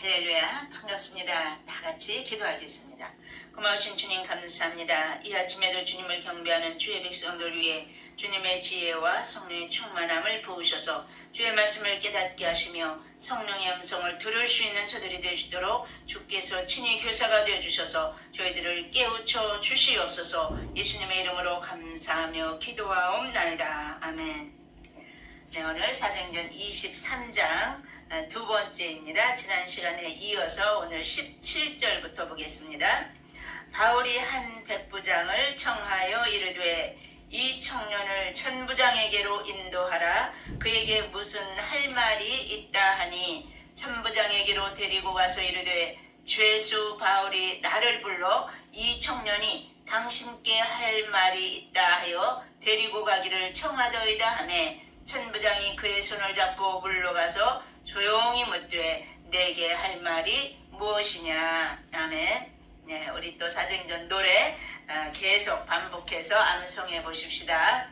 할렐루야, 반갑습니다. 다 같이 기도하겠습니다. 고마우신 주님 감사합니다. 이 아침에도 주님을 경배하는 주의 백성들 위해 주님의 지혜와 성령의 충만함을 부으셔서 주의 말씀을 깨닫게 하시며 성령의 음성을 들을 수 있는 저들이 되시도록 주께서 친히 교사가 되어주셔서 저희들을 깨우쳐 주시옵소서. 예수님의 이름으로 감사하며 기도하옵나이다. 아멘. 네, 오늘 사도행전 23장 두 번째입니다. 지난 시간에 이어서 오늘 17절부터 보겠습니다. 바울이 한 백부장을 청하여 이르되 이 청년을 천부장에게로 인도하라. 그에게 무슨 할 말이 있다 하니 천부장에게로 데리고 가서 이르되 죄수 바울이 나를 불러 이 청년이 당신께 할 말이 있다 하여 데리고 가기를 청하더이다 하매 천부장이 그의 손을 잡고 물러가서 조용히 묻되 내게 할 말이 무엇이냐. 아멘. 네, 우리 또 사도행전 노래 계속 반복해서 암송해 보십시다.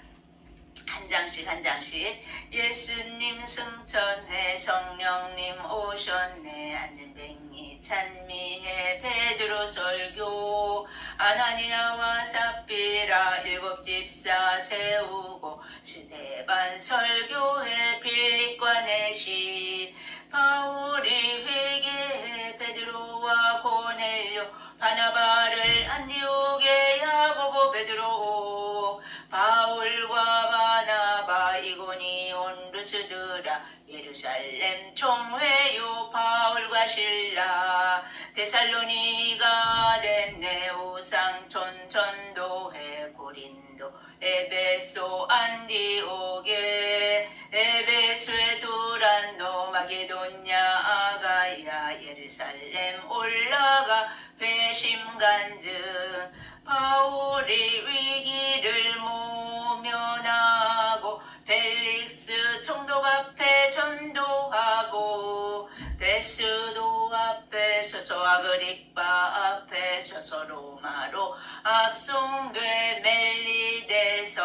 한 장씩 한 장씩. 예수님 승천해 성령님 오셨네 안진뱅이 찬미해 베드로 설교 아나니아와 삽비라 일곱 집사 세우고 스데반 설교해 빌립과 내시 바울이 회개해 베드로와 고넬료 바나바를 안디옥에 야고보 베드로 바울과 바나바 이고니온 루스드라 예루살렘 총회요 바울과 실라 데살로니가 덴네 우상촌 전도회 고린도 에베소 안디옥에 에베소에 두란노 마게도냐 아가야 예루살렘 올라가 회심간증 바울이 위기를 모면하고 벨릭스 총독 앞에 전도하고 베스도 앞에 서서 아그리빠 앞에 서서 로마로 압송돼 멜리데서.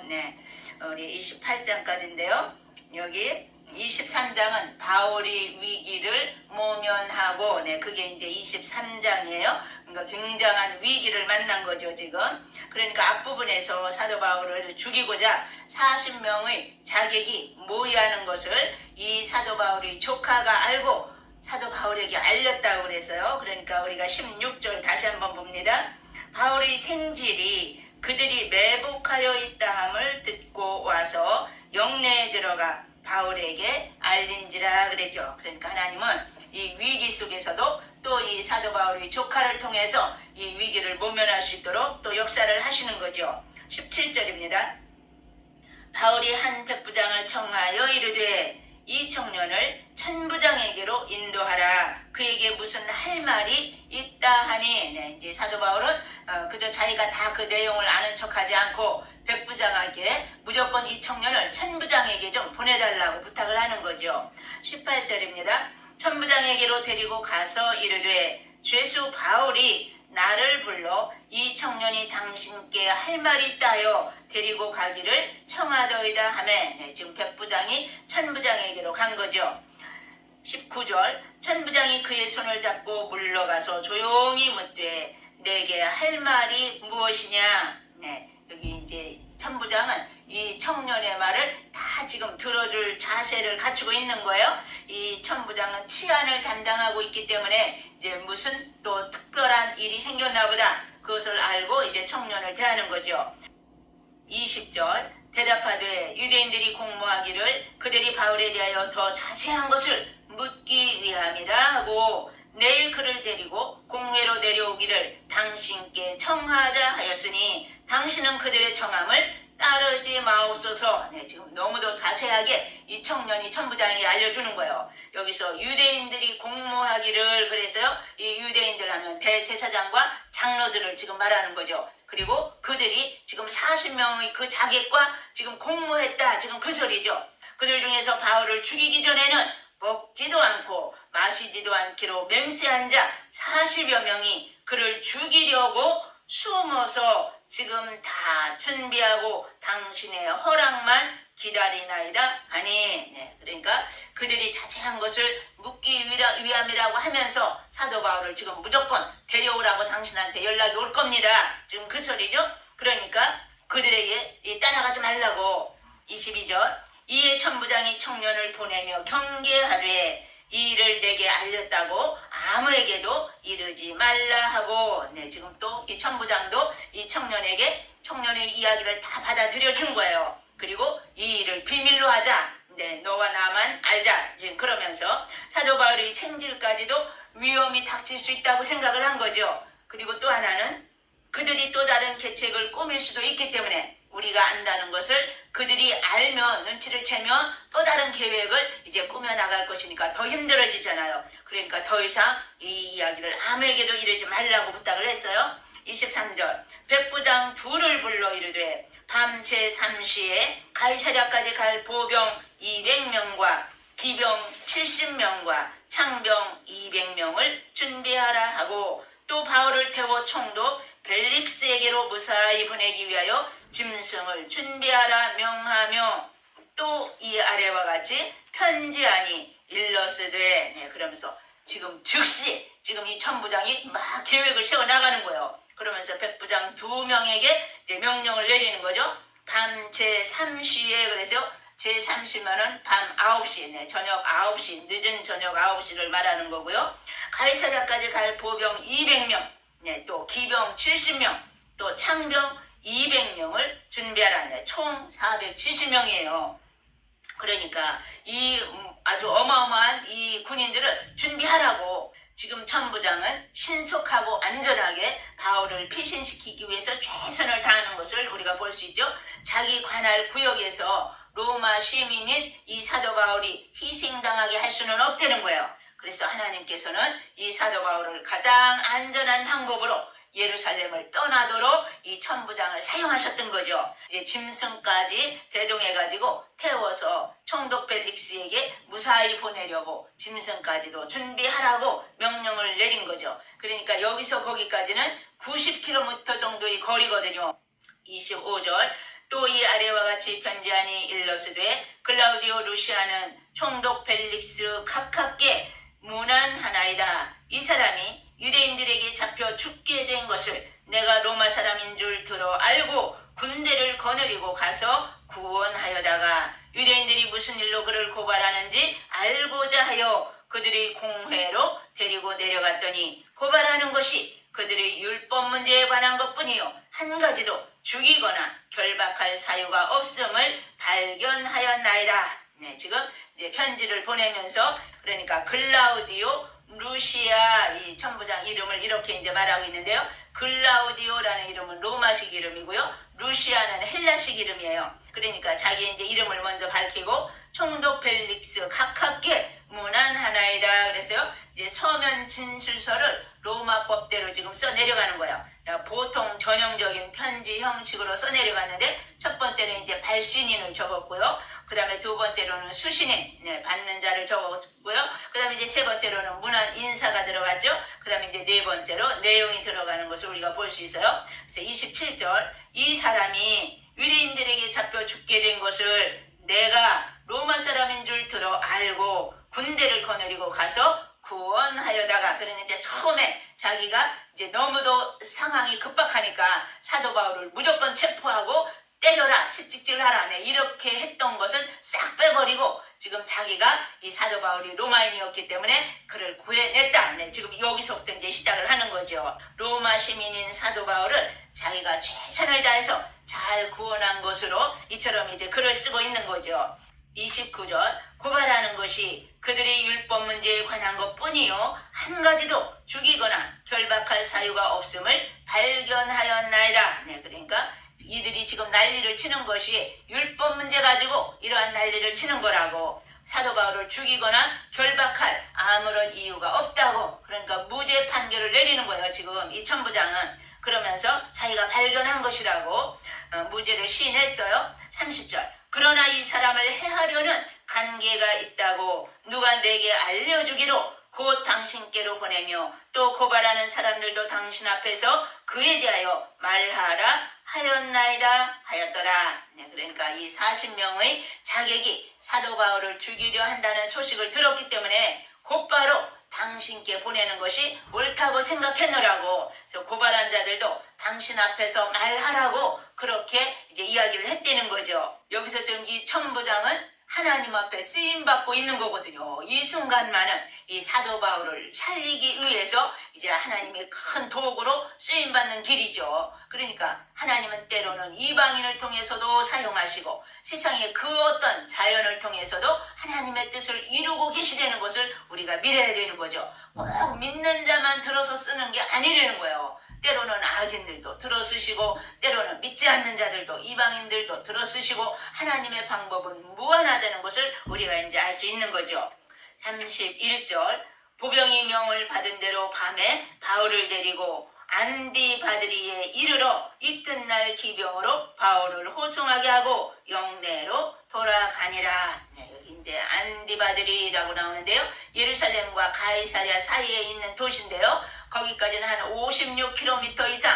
네, 우리 28장까지인데요. 여기 23장은 바울이 위기를 모면하고, 네, 그게 이제 23장이에요. 그러니까 굉장한 위기를 만난 거죠, 지금. 그러니까 앞부분에서 사도 바울을 죽이고자 40명의 자객이 모의하는 것을 이 사도 바울의 조카가 알고 사도 바울에게 알렸다고 그래서요. 그러니까 우리가 16절 다시 한번 봅니다. 바울의 생질이 그들이 매복하여 있다함을 듣고 와서 영내에 들어가 바울에게 알린지라 그랬죠. 그러니까 하나님은 이 위기 속에서도 또 이 사도 바울의 조카를 통해서 이 위기를 모면할 수 있도록 또 역사를 하시는 거죠. 17절입니다. 바울이 한 백부장을 청하여 이르되 이 청년을 천부장에게로 인도하라. 그에게 무슨 할 말이 있다 하니. 네, 이제 사도 바울은 그저 자기가 다 그 내용을 아는 척하지 않고 백부장에게 무조건 이 청년을 천부장에게 좀 보내달라고 부탁을 하는 거죠. 18절입니다. 천부장에게로 데리고 가서 이르되 죄수 바울이 나를 불러 이 청년이 당신께 할 말이 있다요 데리고 가기를 청하더이다 하매. 네, 지금 백부장이 천부장에게로 간 거죠. 19절 천부장이 그의 손을 잡고 물러가서 조용히 묻되 내게 할 말이 무엇이냐. 네, 여기 이제 천부장은 이 청년의 말을 다 지금 들어줄 자세를 갖추고 있는 거예요. 이 천부장은 치안을 담당하고 있기 때문에 이제 무슨 또 특별한 일이 생겼나 보다 그것을 알고 이제 청년을 대하는 거죠. 20절 대답하되 유대인들이 공모하기를 그들이 바울에 대하여 더 자세한 것을 묻기 위함이라 하고 내일 그를 데리고 공회로 내려오기를 당신께 청하자 하였으니 당신은 그들의 청함을 따르지 마옵소서. 네, 지금 너무도 자세하게 이 청년이 천부장에게 알려주는 거예요. 여기서 유대인들이 공모하기를 그래서요. 이 유대인들 하면 대제사장과 장로들을 지금 말하는 거죠. 그리고 그들이 지금 40명의 그 자객과 지금 공모했다. 지금 그 소리죠. 그들 중에서 바울을 죽이기 전에는 먹지도 않고 마시지도 않기로 맹세한 자 40여 명이 그를 죽이려고 숨어서 지금 다 준비하고 당신의 허락만 기다리나이다 하니. 네, 그러니까 그들이 자세한 것을 묻기 위함이라고 하면서 사도 바울을 지금 무조건 데려오라고 당신한테 연락이 올 겁니다. 지금 그 소리죠. 그러니까 그들에게 따라가지 말라고. 22절 이에 천부장이 청년을 보내며 경계하되 이 일을 내게 알렸다고 아무에게도 이르지 말라 하고. 네, 지금 또 이 천부장도 이 청년에게 청년의 이야기를 다 받아들여 준 거예요. 그리고 이 일을 비밀로 하자. 네, 너와 나만 알자. 지금 그러면서 사도 바울의 생질까지도 위험이 닥칠 수 있다고 생각을 한 거죠. 그리고 또 하나는 그들이 또 다른 계책을 꾸밀 수도 있기 때문에 우리가 안다는 것을 그들이 알면 눈치를 채면 또 다른 계획을 이제 꾸며나갈 것이니까 더 힘들어지잖아요. 그러니까 더 이상 이 이야기를 아무에게도 이르지 말라고 부탁을 했어요. 23절 백부장 둘을 불러 이르되 밤 제3시에 가이사랴까지 갈 보병 200명과 기병 70명과 창병 200명을 준비하라 하고 또 바울을 태워 총독 벨릭스에게로 무사히 보내기 위하여 짐승을 준비하라 명하며 또 이 아래와 같이 편지하니 일러스되. 네, 그러면서 지금 즉시 지금 이 천부장이 막 계획을 세워나가는 거예요. 그러면서 백부장 2명에게 이제 명령을 내리는 거죠. 밤 제3시에 그래서 제3시면은 밤 9시, 네, 저녁 9시, 늦은 저녁 9시를 말하는 거고요. 가이사랴까지 갈 보병 200명, 네, 또 기병 70명, 또 창병 200명을 준비하라. 네, 총 470명이에요. 그러니까 이 아주 어마어마한 이 군인들을 준비하라고. 지금 천부장은 신속하고 안전하게 바울을 피신시키기 위해서 최선을 다하는 것을 우리가 볼 수 있죠. 자기 관할 구역에서 로마 시민인 이 사도 바울이 희생당하게 할 수는 없다는 거예요. 그래서 하나님께서는 이 사도 바울을 가장 안전한 방법으로 예루살렘을 떠나도록 이 천부장을 사용하셨던 거죠. 이제 짐승까지 대동해가지고 태워서 총독 벨릭스에게 무사히 보내려고 짐승까지도 준비하라고 명령을 내린 거죠. 그러니까 여기서 거기까지는 90km 정도의 거리거든요. 25절 또 이 아래와 같이 편지하니 일러스되 클라우디오 루시아는 총독 벨릭스 가깝게 문안하나이다. 이 사람이 유대인들에게 잡혀 죽게 된 것을 내가 로마 사람인 줄 들어 알고 군대를 거느리고 가서 구원하여다가 유대인들이 무슨 일로 그를 고발하는지 알고자 하여 그들의 공회로 데리고 내려갔더니 고발하는 것이 그들의 율법 문제에 관한 것뿐이요 한 가지도 죽이거나 결박할 사유가 없음을 발견하였나이다. 네, 지금 이제 편지를 보내면서 그러니까 클라우디오 루시아 이 천부장 이름을 이렇게 이제 말하고 있는데요. 클라우디오라는 이름은 로마식 이름이고요. 루시아는 헬라식 이름이에요. 그러니까 자기 이제 이름을 먼저 밝히고 총독 벨릭스 가깝게 문안하나이다. 그래서요. 이제 서면 진술서를 로마법대로 지금 써 내려가는 거예요. 보통 전형적인 편지 형식으로 써 내려갔는데 첫 번째는 이제 발신인을 적었고요. 그 다음에 두 번째로는 수신인, 네, 받는 자를 적었고요. 그 다음에 이제 세 번째로는 문안 인사가 들어갔죠. 그 다음에 이제 네 번째로 내용이 들어가는 것을 우리가 볼 수 있어요. 그래서 27절 이 사람이 유대인들에게 잡혀 죽게 된 것을 내가 로마 사람인 줄 들어 알고 군대를 거느리고 가서 구원하여다가. 그러니 이제 처음에 자기가 이제 너무도 상황이 급박하니까 사도 바울을 무조건 체포하고 때려라, 채찍질하라, 네, 이렇게 했던 것을 싹 빼버리고 지금 자기가 이 사도 바울이 로마인이었기 때문에 그를 구해냈다. 네, 지금 여기서부터 이제 시작을 하는 거죠. 로마 시민인 사도 바울을 자기가 최선을 다해서 잘 구원한 것으로 이처럼 이제 글을 쓰고 있는 거죠. 29절 고발하는 것이 그들의 율법 문제에 관한 것뿐이요 한 가지도 죽이거나 결박할 사유가 없음을 발견하였나이다. 네, 그러니까 이들이 지금 난리를 치는 것이 율법 문제 가지고 이러한 난리를 치는 거라고. 사도 바울을 죽이거나 결박할 아무런 이유가 없다고. 그러니까 무죄 판결을 내리는 거예요. 지금 이 천부장은. 그러면서 자기가 발견한 것이라고 무죄를 시인했어요. 30절 그러나 이 사람을 해하려는 관계가 있다고 누가 내게 알려주기로 곧 당신께로 보내며 또 고발하는 사람들도 당신 앞에서 그에 대하여 말하라 하였나이다 하였더라. 네, 그러니까 이 40명의 자객이 사도 바울을 죽이려 한다는 소식을 들었기 때문에 곧바로 당신께 보내는 것이 옳다고 생각했노라고. 그래서 고발한 자들도 당신 앞에서 말하라고 그렇게 이제 이야기를 했다는 거죠. 여기서 지금 이 천부장은 하나님 앞에 쓰임받고 있는 거거든요. 이 순간만은 이 사도 바울을 살리기 위해서 이제 하나님의 큰 도구로 쓰임받는 길이죠. 그러니까 하나님은 때로는 이방인을 통해서도 사용하시고 세상의 그 어떤 자연을 통해서도 하나님의 뜻을 이루고 계시다는 것을 우리가 믿어야 되는 거죠. 꼭 믿는 자만 들어서 쓰는 게 아니라는 거예요. 때로는 악인들도 들어쓰시고 때로는 믿지 않는 자들도 이방인들도 들어쓰시고 하나님의 방법은 무한하다는 것을 우리가 이제 알 수 있는 거죠. 31절 보병이 명을 받은 대로 밤에 바울을 데리고 안디바드리에 이르러 이튿날 기병으로 바울을 호송하게 하고 영내로 돌아가니라. 네, 여기 이제 안디바드리라고 나오는데요. 예루살렘과 가이사랴 사이에 있는 도시인데요. 거기까지는 한 56km 이상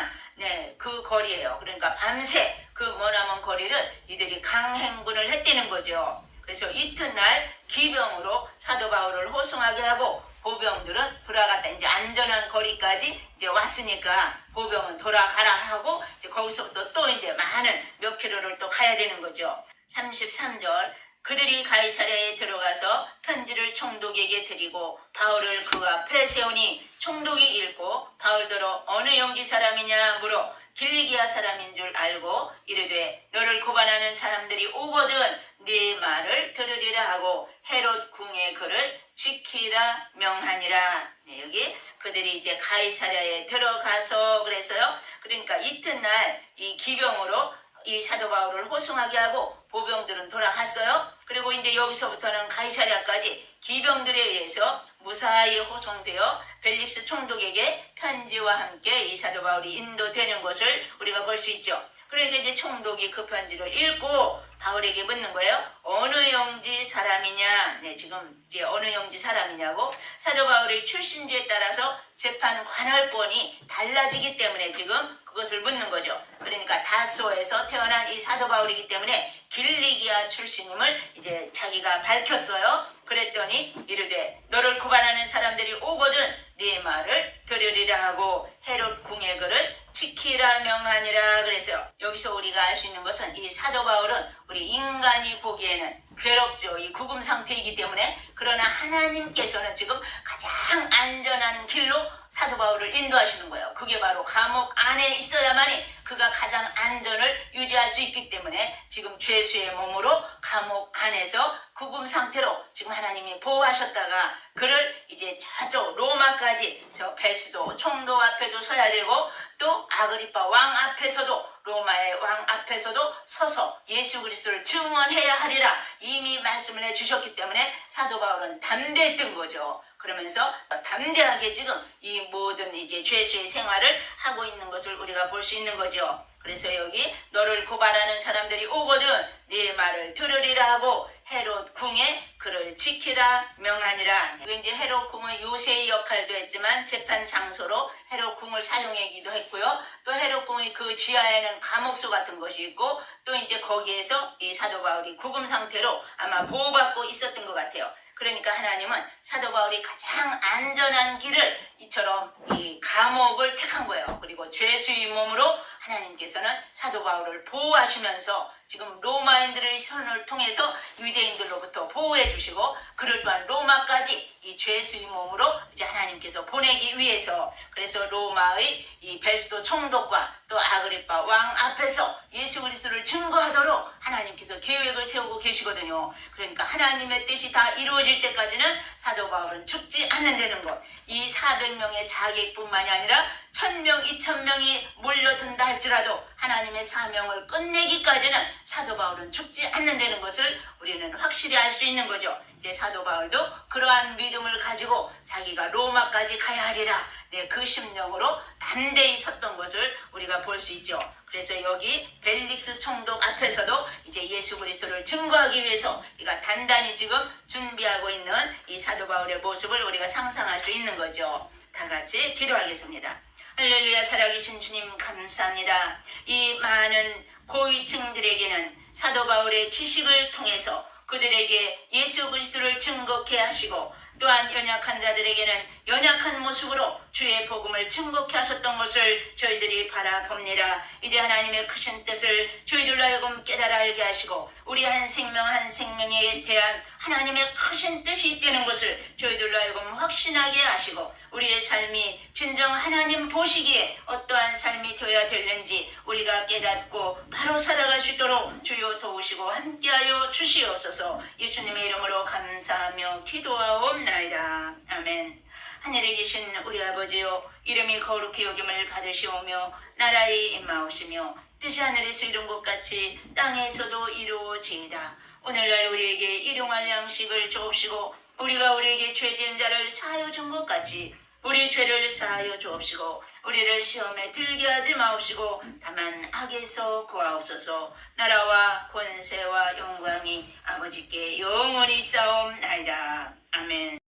그 거리예요. 그러니까 밤새 그 머나먼 거리를 이들이 강행군을 했다는 거죠. 그래서 이튿날 기병으로 사도 바울을 호송하게 하고 보병들은 돌아갔다. 이제 안전한 거리까지 이제 왔으니까 보병은 돌아가라 하고 이제 거기서부터 또 이제 많은 몇 킬로를 또 가야 되는 거죠. 33절 그들이 가이사랴에 들어가서 편지를 총독에게 드리고 바울을 그 앞에 세우니 총독이 읽고 바울더러 어느 영지 사람이냐 물어 길리기아 사람인 줄 알고 이르되 너를 고발하는 사람들이 오거든 네 말을 들으리라 하고 헤롯 궁의 글을 지키라 명하니라. 네, 여기 그들이 이제 가이사랴에 들어가서 그래서요. 그러니까 이튿날 이 기병으로 이 사도 바울을 호송하게 하고 보병들은 돌아갔어요. 그리고 이제 여기서부터는 가이사랴까지 기병들에 의해서 무사히 호송되어 벨릭스 총독에게 편지와 함께 이 사도 바울이 인도되는 것을 우리가 볼 수 있죠. 그러니까 이제 총독이 그 편지를 읽고 바울에게 묻는 거예요. 어느 영지 사람이냐? 네, 지금 이제 어느 영지 사람이냐고. 사도 바울의 출신지에 따라서 재판 관할권이 달라지기 때문에 지금 그것을 묻는 거죠. 그러니까 다소에서 태어난 이 사도 바울이기 때문에 길리기아 출신임을 이제 자기가 밝혔어요. 그랬더니 이르되 너를 고발하는 사람들이 오거든 네 말을 들으리라 하고 헤롯 궁의 글을 지키라 명하니라. 그래서 여기서 우리가 알 수 있는 것은 이 사도 바울은 우리 인간이 보기에는 괴롭죠. 이 구금 상태이기 때문에. 그러나 하나님께서는 지금 가장 안전한 길로 사도 바울을 인도하시는 거예요. 그게 바로 감옥 안에 있어야만이 그가 가장 안전을 유지할 수 있기 때문에 지금 죄수의 몸으로 감옥 안에서 구금 상태로 지금 하나님이 보호하셨다가 그를 이제 저쪽 로마까지 베스도 총독 앞에도 서야 되고 또 아그리파 왕 앞에서도 로마의 왕 앞에서도 서서 예수 그리스도를 증언해야 하리라 이미 말씀을 해주셨기 때문에 사도 바울은 담대했던 거죠. 그러면서 담대하게 지금 이 모든 이제 죄수의 생활을 하고 있는 것을 우리가 볼 수 있는 거죠. 그래서 여기 너를 고발하는 사람들이 오거든 네 말을 들으리라 하고 헤롯 궁에 그를 지키라 명하니라. 이제 헤롯 궁은 요새의 역할도 했지만 재판 장소로 헤롯 궁을 사용하기도 했고요. 또 헤롯 궁의 그 지하에는 감옥소 같은 것이 있고 또 이제 거기에서 이 사도 바울이 구금 상태로 아마 보호받고 있었던 것 같아요. 그러니까 하나님은 사도 바울이 가장 안전한 길을 이처럼 이 감옥을 택한 거예요. 그리고 죄수의 몸으로 하나님께서는 사도 바울을 보호하시면서 지금 로마인들의 손을 통해서 유대인들로부터 보호해 주시고 그를 또한 로마까지 이 죄수의 몸으로 이제 하나님께서 보내기 위해서 그래서 로마의 이 베스도 총독과 또 아그리파 왕 앞에서 예수 그리스도를 증거하도록 하나님께서 계획을 세우고 계시거든요. 그러니까 하나님의 뜻이 다 이루어질 때까지는 사도 바울은 죽지 않는다는 것. 이 400명의 자객뿐만이 아니라 1000명, 2000명이 몰려든다 할지라도 하나님의 사명을 끝내기까지는 사도 바울은 죽지 않는다는 것을 우리는 확실히 알 수 있는 거죠. 이제 사도 바울도 그러한 믿음을 가지고 자기가 로마까지 가야 하리라. 네, 그 심령으로 담대히 섰던 것을 우리가 볼 수 있죠. 그래서 여기 벨릭스 총독 앞에서도 이제 예수 그리스도를 증거하기 위해서 우리가 단단히 지금 준비하고 있는 이 사도 바울의 모습을 우리가 상상할 수 있는 거죠. 다 같이 기도하겠습니다. 할렐루야. 살아계신 주님 감사합니다. 이 많은 고위층들에게는 사도 바울의 지식을 통해서 그들에게 예수 그리스도를 증거케 하시고 또한 연약한 자들에게는 연약한 모습으로 주의 복음을 증거케 하셨던 것을 저희들이 바라봅니다. 이제 하나님의 크신 뜻을 저희들로 하여금 깨달아 알게 하시고 우리 한 생명 한 생명에 대한 하나님의 크신 뜻이 있다는 것을 저희들로 하여금 확신하게 하시고 우리의 삶이 진정 하나님 보시기에 어떠한 삶이 되어야 되는지 우리가 깨닫고 바로 살아갈 수 있도록 주여 도우시고 함께하여 주시옵소서. 예수님의 이름으로 감사하며 기도하옵나이다. 아멘. 하늘에 계신 우리 아버지여, 이름이 거룩히 여김을 받으시오며 나라의 임하오시며 뜻이 하늘에서 이룬 것 같이 땅에서도 이루어지이다. 오늘날 우리에게 일용할 양식을 주옵시고 우리가 우리에게 죄 지은 자를 사하여 준 것 같이 우리 죄를 사하여 주옵시고 우리를 시험에 들게 하지 마옵시고 다만 악에서 구하옵소서. 나라와 권세와 영광이 아버지께 영원히 있사옵나이다. 아멘.